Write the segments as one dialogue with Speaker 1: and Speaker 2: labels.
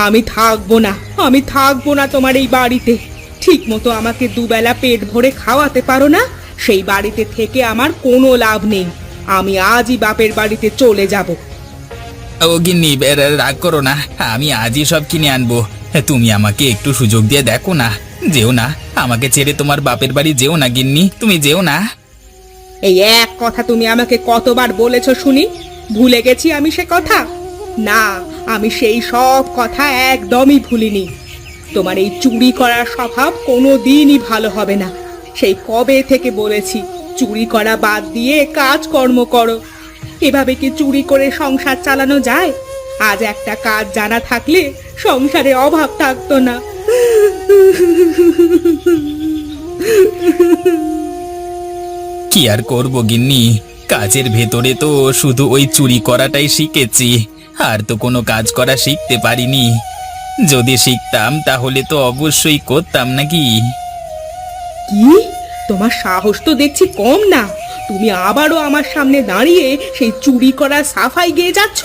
Speaker 1: আমি থাকবো না, আমি থাকবো না তোমার এই বাড়িতে। ঠিক মতো আমাকে দুবেলা পেট ভরে খাওয়াতে পারো না, সেই বাড়িতে থেকে আমার কোনো লাভ নেই। আমি আজই বাপের বাড়িতে চলে যাব।
Speaker 2: ও গিন্নি, রাগ করো না, আমি আজই সব কিনে আনবো। তুমি আমাকে একটু সুযোগ দিয়ে দেখো না। যেও না, আমাকে ছেড়ে তোমার বাপের বাড়ি যেও না গিন্নি, তুমি যেও না।
Speaker 1: এই এক কথা তুমি আমাকে কতবার বলেছো শুনি? ভুলে গেছি আমি সে কথা? না, আমি সেই সব কথা একদমই ভুলিনি। তোমার এই চুরি করার স্বভাব কোনো দিনই ভালো হবে না। সেই কবে থেকে বলেছি চুরি করা বাদ দিয়ে কাজকর্ম করো। এভাবে কি চুরি করে সংসার চালানো যায়? আজ একটা কাজ জানা থাকলে সংসারে অভাব থাকতো না।
Speaker 2: কি আর করবো গিন্নি, কাজের ভেতরে তো শুধু ওই চুরি করাটাই শিখেছি, আর তো কোনো কাজ করা শিখতে পারিনি। যদি শিখতাম তাহলে তো অবশ্যই করতাম নাকি।
Speaker 1: কি? তোমার সাহস তো দেখছি কম না। তুমি আবারও আমার সামনে দাঁড়িয়ে সেই চুরি করা সাফাই গেয়ে যাচ্ছ।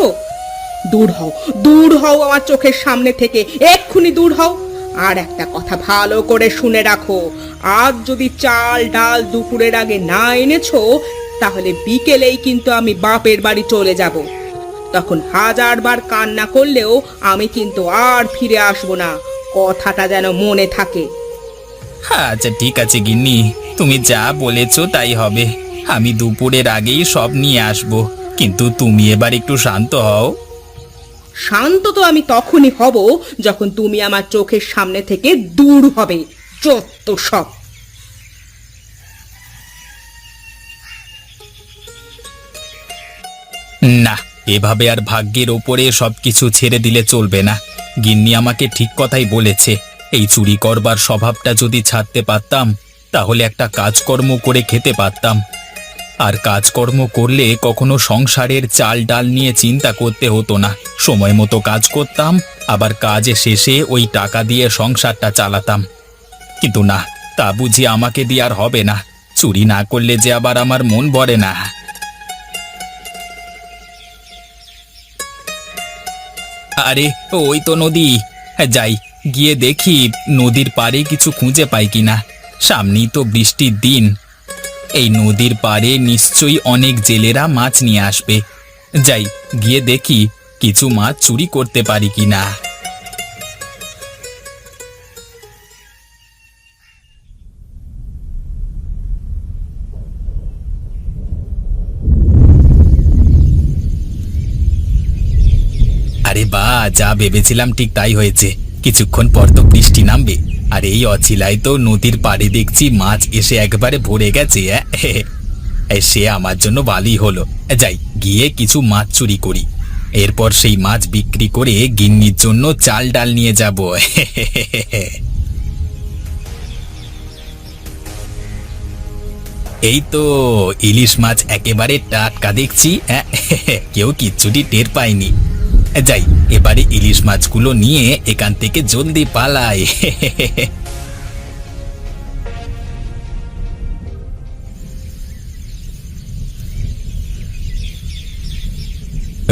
Speaker 1: দূর হও, দূর হও আমার চোখের সামনে থেকে, এক্ষুনি দূর হও। আর একটা কথা ভালো করে শুনে রাখো, আজ যদি চাল ডাল দুপুরের আগে না এনেছো, তাহলে বিকেলেই কিন্তু আমি বাপের বাড়ি চলে যাব। তখন হাজারবার কান্না করলেও আমি কিন্তু আর ফিরে আসবো না, কথাটা যেন মনে থাকে।
Speaker 2: আচ্ছা ঠিক আছে গিন্নি, তুমি যা বলেছো তাই হবে। আমি দুপুরের আগেই সব নিয়ে আসবো, কিন্তু তুমি এবার একটু শান্ত হও।
Speaker 1: শান্ত তো আমি তখনই হব যখন তুমি আমার চোখের সামনে থেকে দূর হবে। যত সব।
Speaker 2: না, এভাবে আর ভাগ্যের ওপরে সবকিছু ছেড়ে দিলে চলবে না। গিন্নি আমাকে ঠিক কথাই বলেছে, এই চুরি করবার স্বভাবটা যদি ছাড়তে পারতাম তাহলে একটা কাজকর্ম করে খেতে পারতাম। আর কাজকর্ম করলে কখনো সংসারের চাল ডাল নিয়ে চিন্তা করতে হতো না। সময় মতো কাজ করতাম, আবার কাজ শেষে ওই টাকা দিয়ে সংসারটা চালাতাম। কিন্তু না, তা বুঝি আমাকে দিয়ে আর হবে না। চুরি না করলে যে আবার আমার মন ভরে না। আরে ওই তো নদী, যাই গিয়ে দেখি নদীর পাড়ে কিছু খুঁজে পাই কিনা। সামনেই তো বৃষ্টির দিন, এই নদীর পাড়ে নিশ্চয়ই অনেক জেলেরা মাছ নিয়ে আসবে। যাই গিয়ে দেখি কিছু মাছ চুরি করতে পারি কিনা। আরে বা, যা ভেবেছিলাম ঠিক তাই হয়েছে। কিছুক্ষণ পর তো বৃষ্টি নামবে, আর এই অছিলায় তো নদীর পাড়ে দেখছি মাছ এসে একবারে ভরে গেছে। সে আমার জন্য ভালোই হলো। যাই গিয়ে কিছু মাছ চুরি করি, এরপর সেই মাছ বিক্রি করে গিন্নির জন্য চাল ডাল নিয়ে যাব। এই তো ইলিশ মাছ একেবারে টাটকা দেখছি। কেউ কিচ্ছুটি টের পায়নি। যাই এবারে ইলিশ মাছগুলো নিয়ে এখান থেকে জলদি পালাই।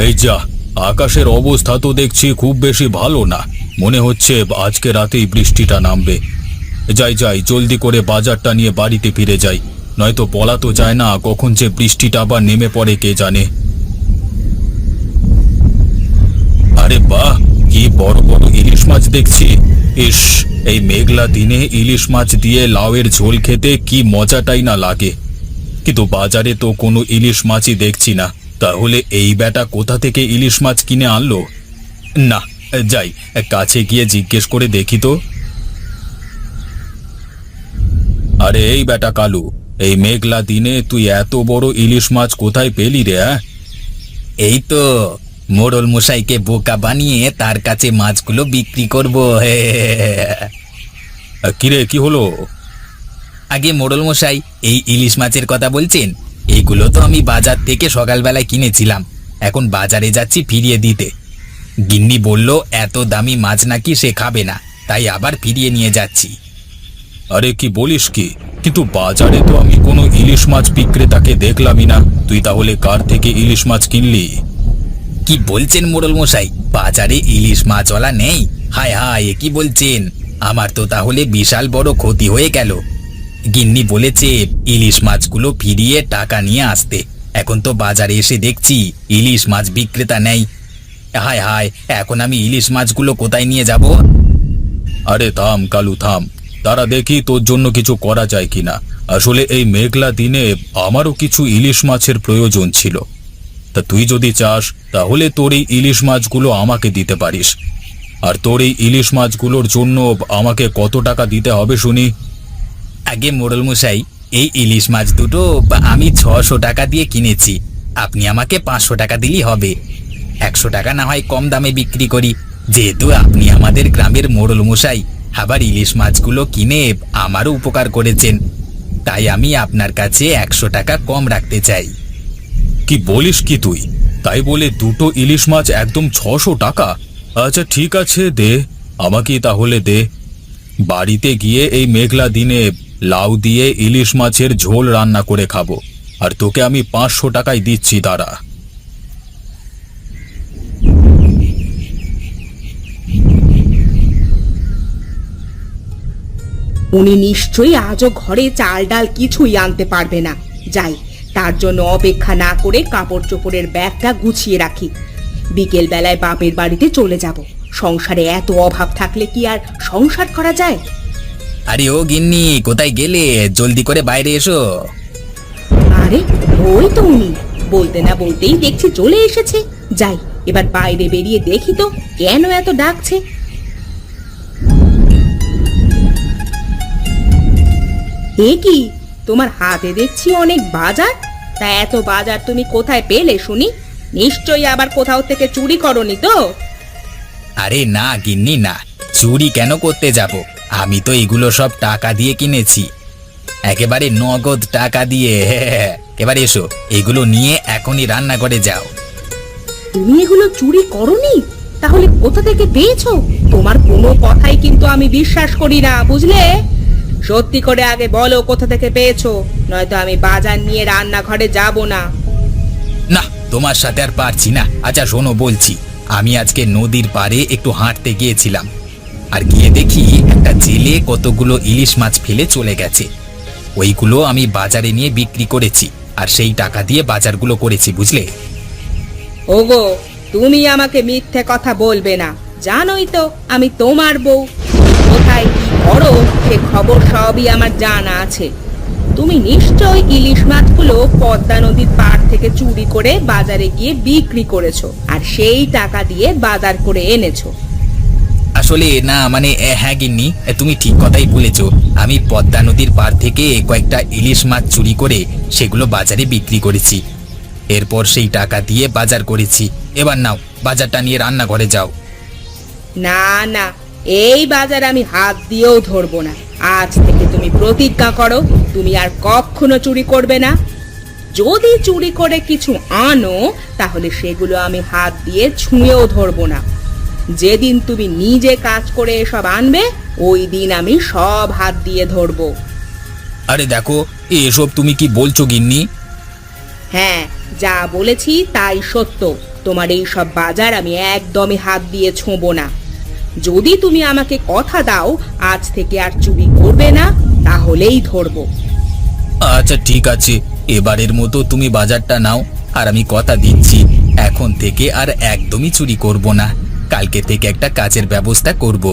Speaker 2: এই যা, আকাশের অবস্থা তো দেখছি খুব বেশি ভালো না। মনে হচ্ছে আজকে রাতেই বৃষ্টিটা নামবে। যাই যাই, জলদি করে বাজারটা নিয়ে বাড়িতে ফিরে যাই, নয়তো বলা তো যায় না কখন যে বৃষ্টিটা আবার নেমে পড়ে কে জানে। আরে বাহ, কি বড় বড় ইলিশ মাছ দেখছি। ইস, এই মেঘলা দিনে ইলিশ মাছ দিয়ে লাউয়ের ঝোল খেতে কি মজাটাই না লাগে। কিন্তু বাজারে তো কোনো ইলিশ মাছই দেখছি না। তাহলে এই বেটা কোথা থেকে ইলিশ মাছ কিনে আনলো? না, যাই কাছে গিয়ে জিজ্ঞেস করে দেখি তো। আরে এই বেটা কালু, এই মেঘলা দিনে তুই এত বড় ইলিশ মাছ কোথায় পেলি রে? এই তো মোড়ল মশাইকে বোকা বানিয়ে তার কাছে মাছগুলো বিক্রি করব। কিরে, কি হলো? আগে মোড়ল মশাই, এই ইলিশ মাছের কথা বলছেন? এইগুলো তো আমি বাজার থেকে সকালবেলায় কিনেছিলাম, এখন বাজারে যাচ্ছি ফিরিয়ে দিতে। গিন্নি বলল এত দামি মাছ নাকি সে খাবে না, তাই আবার ফিরিয়ে নিয়ে যাচ্ছি। আরে কি বলিস কি? কিন্তু বাজারে তো আমি কোনো ইলিশ মাছ বিক্রেতাকে দেখলামই না। তুই তাহলে কার থেকে ইলিশ মাছ কিনলি? কি বলছেন মোড়ল মশাই, বাজারে ইলিশ মাছওয়ালা নেই? হায় হায়, এ কি বলছেন? আমার তো তাহলে বিশাল বড় ক্ষতি হয়ে গেল। গিন্নি বলেছে ইলিশ মাছগুলো ফিরিয়ে টাকা নিয়ে আসতে। এখন তো বাজারে এসে দেখছি ইলিশ মাছ বিক্রেতা নেই। হায় হায়, এখন আমি ইলিশ মাছগুলো কোথায় নিয়ে যাব? আরে থাম কালু থাম, তারা দেখি তোর জন্য কিছু করা যায় কিনা। আসলে এই মেঘলা দিনে আমারও কিছু ইলিশ মাছের প্রয়োজন ছিল। তা তুই যদি চাস তাহলে তোর এই ইলিশ মাছগুলো আমাকে দিতে পারিস। আর তোর এই ইলিশ মাছগুলোর জন্য আমাকে কত টাকা দিতে হবে শুনি? আগে মোড়ল মশাই, এই ইলিশ মাছ দুটো আমি 600 টাকা দিয়ে কিনেছি। আপনি আমাকে 500 টাকা দিলেই হবে। 100 টাকা না হয় কম দামে বিক্রি করি, যেহেতু আপনি আমাদের গ্রামের মোড়ল মশাই, আবার ইলিশ মাছগুলো কিনে আমারও উপকার করেছেন। তাই আমি আপনার কাছে 100 টাকা কম রাখতে চাই। কি বলিস কি তুই? তাই বলে দুটো ইলিশ মাছ একদম 600 টাকা? আচ্ছা ঠিক আছে, দে, আমাকে তাহলে দে। বাড়িতে গিয়ে এই মেঘলা দিনে লাউ দিয়ে ইলিশ মাছের ঝোল রান্না করে খাবো। আর তোকে আমি 500 টাকাই দিচ্ছি, দাঁড়া।
Speaker 1: উনি নিশ্চয়ই আজও ঘরে চাল ডাল কিছুই আনতে পারবে না। যাই, তার জন্য অপেক্ষা না করে কাপড় চোপড়ের ব্যাগটা গুছিয়ে রাখি। বিকেল বেলায় বাপের বাড়িতে চলে যাব। সংসারে এত অভাব থাকলে কি আর সংসার করা যায়?
Speaker 2: আরে ও গিন্নি, কোথায় গেলে? জলদি করে বাইরে এসো।
Speaker 1: আরে ওই তো উনি, বলতে না বলতেই দেখছি চলে এসেছে। যাই, এবার বাইরে বেরিয়ে দেখি তো কেন এত ডাকছে। এ কি, তোমার হাতে দেখছি অনেক বাজার। তা এত বাজার তুমি কোথায় পেলে শুনি? নিশ্চয়ই আবার কোথাও থেকে চুরি করনি তো?
Speaker 2: আরে না গিন্নি না, চুরি কেন করতে যাব? আমি তো এগুলো সব টাকা দিয়ে কিনেছি, একেবারে নগদ টাকা দিয়ে। এবার এসো, এগুলো নিয়ে এখনই রান্না করে যাও।
Speaker 1: তুমি এগুলো চুরি করনি? তাহলে কোথা থেকে পেয়েছো? তোমার কোনো কথাই কিন্তু আমি বিশ্বাস করি না, বুঝলে? সত্যি করে আগে বলো কোথা থেকে পেয়েছো, নয়তো আমি বাজার নিয়ে রান্নাঘরে যাব না।
Speaker 2: না, তোমার সাথে আর পারছি না। আচ্ছা শোনো, বলছি, আমি আজকে নদীর পাড়ে একটু হাঁটতে গিয়েছিলাম, আর গিয়ে দেখি একটা জেলে কতগুলো ইলিশ মাছ ফেলে চলে গেছে। ওইগুলো আমি বাজারে নিয়ে বিক্রি করেছি, আর সেই টাকা দিয়ে বাজারগুলো করেছি, বুঝলে?
Speaker 1: ওগো, তুমি আমাকে মিথ্যে কথা বলবে না। জানোই তো আমি তোমার বউ। কোথায় কি করো সে খবর সবই আমার জানা আছে। তুমি নিশ্চয়ই ইলিশ মাছগুলো পদ্মা নদীর পাড় থেকে চুরি করে বাজারে গিয়ে বিক্রি করেছো, আর সেই টাকা দিয়ে বাজার করে এনেছো।
Speaker 2: আসলে না, মানে হ্যাঁ গিন্নি, তুমি ঠিক কথাই বলেছো। আমি পদ্মা নদীর পাড় থেকে কয়েকটা ইলিশ মাছ চুরি করে সেগুলো বাজারে বিক্রি করেছি। এরপর সেই টাকা দিয়ে বাজার করেছি। এবার নাও, বাজারটা নিয়ে রান্নাঘরে যাও।
Speaker 1: না না, এই বাজার আমি হাত দিয়েও ধরবো না। আজ থেকে তুমি প্রতিজ্ঞা করো তুমি আর কখনো চুরি করবে না। যদি চুরি করে কিছু আনো তাহলে সেগুলো আমি হাত দিয়ে ছুঁয়েও ধরবো না। যেদিন তুমি নিজে কাজ করে এসব আনবে, ওই দিন আমি সব হাত দিয়ে ধরবো।
Speaker 2: আরে দেখো, এসব তুমি কি বলছো গিন্নি?
Speaker 1: হ্যাঁ, যা বলেছি তাই সত্য। তোমার এই সব বাজার আমি একদমই হাত দিয়ে ছোঁবো না। যদি তুমি আমাকে কথা দাও আজ থেকে আর চুরি করবে না, তাহলেই ধরবো।
Speaker 2: আচ্ছা ঠিক আছে, এবারের মতো তুমি বাজারটা নাও, আর আমি কথা দিচ্ছি এখন থেকে আর একদমই চুরি করব না। কালকে থেকে একটা কাজের ব্যবস্থা করব।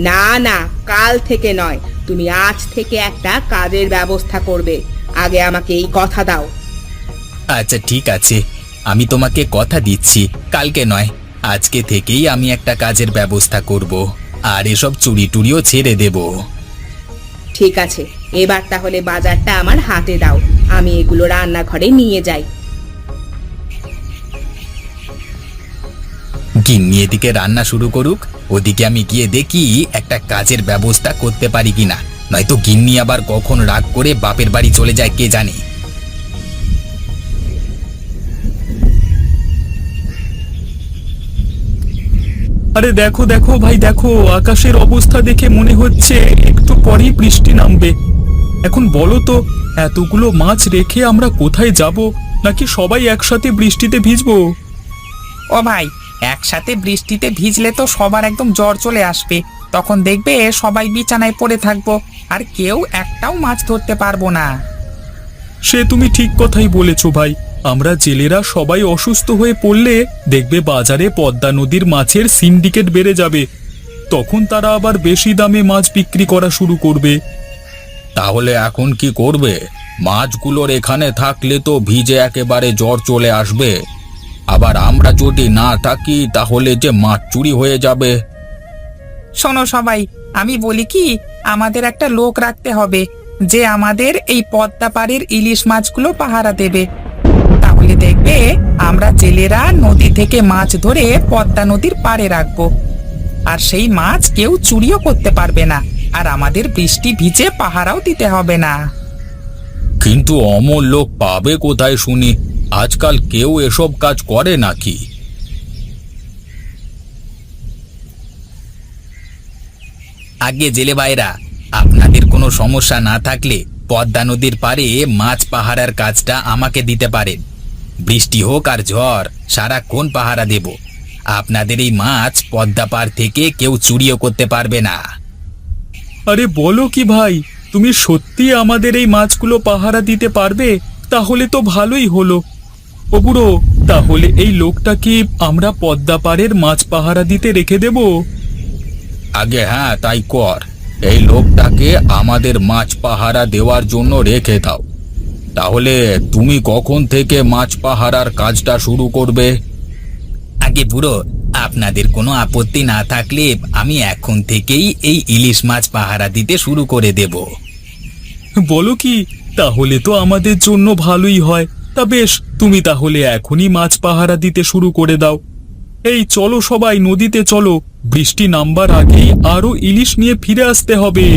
Speaker 1: না না, কাল থেকে নয়, তুমি আজ থেকে একটা কাজের ব্যবস্থা করবে। আগে আমাকে এই কথা দাও।
Speaker 2: আচ্ছা ঠিক আছে, আমি তোমাকে কথা দিচ্ছি, কালকে নয়, আজকে থেকেই আমি একটা কাজের ব্যবস্থা করব, আর এসব চুরি টুরিও ছেড়ে দেব।
Speaker 1: ঠিক আছে, এবার তাহলে বাজারটা আমার হাতে দাও, আমি এগুলো রান্নাঘরে নিয়ে যাই।
Speaker 2: গিন্নি এদিকে রান্না শুরু করুক, ওদিকে আমি গিয়ে দেখি একটা কাজের ব্যবস্থা করতে পারি কিনা, নয়তো গিন্নি আবার কখন রাগ করে বাপের বাড়ি চলে যায় কে জানে।
Speaker 3: আরে দেখো দেখো ভাই, দেখো আকাশের অবস্থা দেখে মনে হচ্ছে একটু পরেই বৃষ্টি নামবে। এখন বলো তো, এতগুলো মাছ রেখে আমরা কোথায় যাব, নাকি সবাই একসাথে বৃষ্টিতে ভিজবো?
Speaker 4: ও ভাই, একসাথে বৃষ্টিতে ভিজলে তো সবার একদম জ্বর চলে আসবে। তখন দেখবে সবাই বিছানায় পড়ে থাকবো, আর কেউ একটাও মাছ ধরতে পারবো না।
Speaker 3: সে তুমি ঠিক কথাই বলেছো ভাই। আমরা জেলেরা সবাই অসুস্থ হয়ে পড়লে দেখবে বাজারে পদ্মা নদীর মাছের সিন্ডিকেট বেড়ে যাবে। তখন তারা আবার বেশি দামে মাছ বিক্রি করা শুরু করবে।
Speaker 2: তাহলে এখন কি করবে? মাছগুলোর এখানে থাকলে তো ভিজে একেবারে জ্বর চলে আসবে। আবার আমরা যদি না থাকি তাহলে যে মাছ চুরি হয়ে যাবে।
Speaker 4: শোনো সবাই, আমি বলি কি, আমাদের একটা লোক রাখতে হবে যে আমাদের এই পদ্মা পাড়ের ইলিশ মাছগুলো পাহারা দেবে। তাহলে দেখবে আমরা জেলেরা নদী থেকে মাছ ধরে পদ্মা নদীর পাড়ে রাখবো, আর সেই মাছ কেউ চুরিও করতে পারবে না, আর আমাদের বৃষ্টি ভিজে পাহারাও দিতে হবে না।
Speaker 2: কিন্তু অমর লোক পাবে কোথায় শুনি? আজকাল কেউ এসব কাজ করে নাকি? আগে জেলে ভাইরা, আপনাদের কোনো সমস্যা না থাকলে পদ্মা নদীর পাড়ে মাছ পাহারার কাজটা আমাকে দিতে পারেন। বৃষ্টি হোক আর ঝড়, সারাক্ষণ পাহারা দেব। আপনাদের এই মাছ পদ্মা পাড় থেকে কেউ চুরিও করতে পারবে না।
Speaker 3: আরে বলো কি ভাই, তুমি সত্যি আমাদের এই মাছগুলো পাহারা দিতে পারবে? তাহলে তো ভালোই হলো। ও বুড়ো, তাহলে এই লোকটা কি আমরা পদ্মা পাড়ের মাছ পাহারা দিতে রেখে দেব?
Speaker 2: আগে হ্যাঁ, তাই কর। এই লোকটাকে আমাদের মাছ পাহারা দেওয়ার জন্য রেখে দাও। তাহলে তুমি কখন থেকে মাছ পাহারার কাজটা শুরু করবে? আগে বুড়ো, আপনাদের কোনো আপত্তি না থাকলে আমি এখন থেকেই এই ইলিশ মাছ পাহারা দিতে শুরু করে দেব।
Speaker 3: বলো কি, তাহলে তো আমাদের জন্য ভালোই হয়। তা বেশ, তুমি তাহলে এখনই মাছ পাহারা দিতে শুরু করে দাও। এই চলো সবাই নদীতে চলো, বৃষ্টি নামবার আগেই আরো ইলিশ নিয়ে ফিরে আসতে হবে।